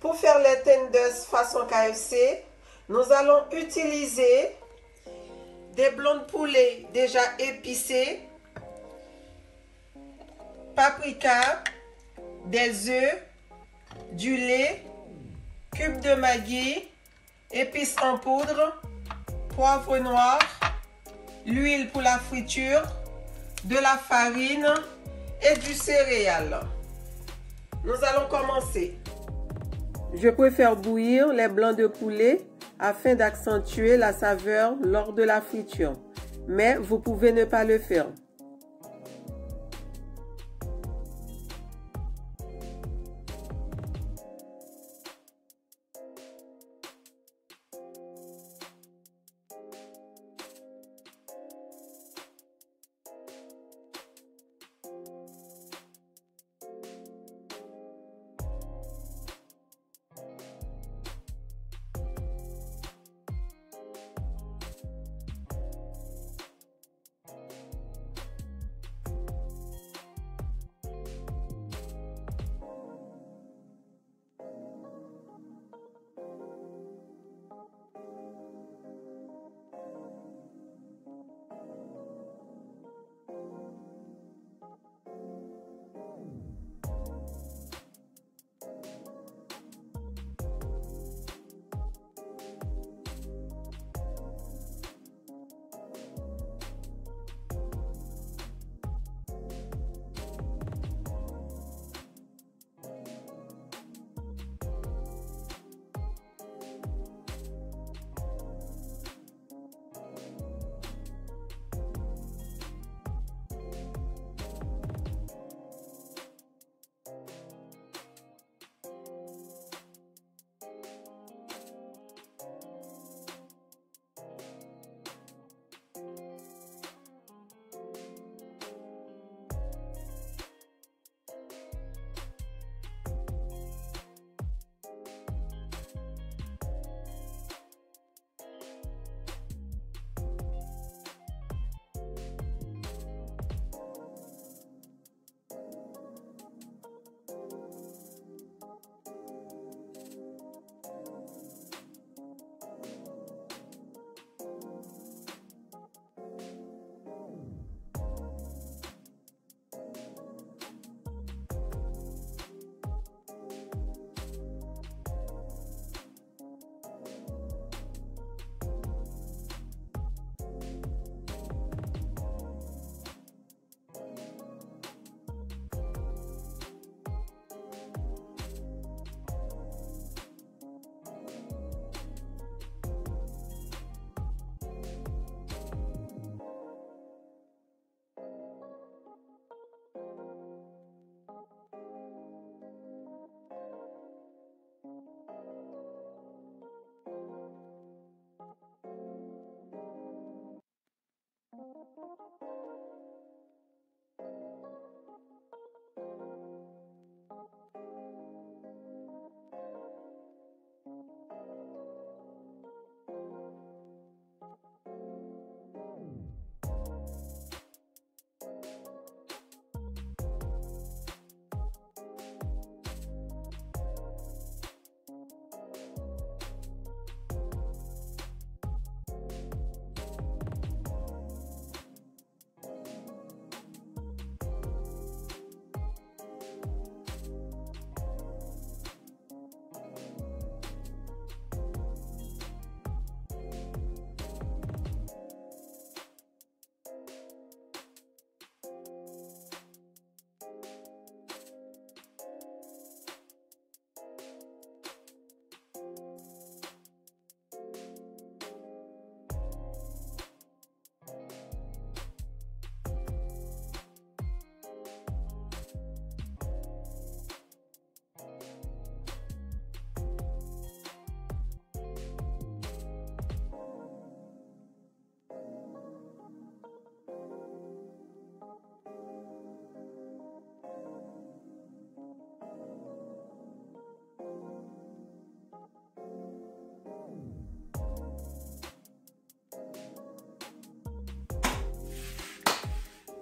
Pour faire les tenders façon KFC, nous allons utiliser des blancs de poulet déjà épicés, paprika, des œufs, du lait, cube de Maggi, épices en poudre, poivre noir, l'huile pour la friture, de la farine et du céréal. Nous allons commencer. Je préfère bouillir les blancs de poulet afin d'accentuer la saveur lors de la friture, mais vous pouvez ne pas le faire.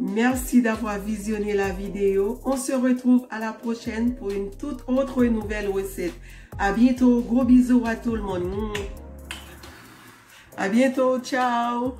Merci d'avoir visionné la vidéo. On se retrouve à la prochaine pour une toute autre nouvelle recette. À bientôt. Gros bisous à tout le monde. À bientôt. Ciao.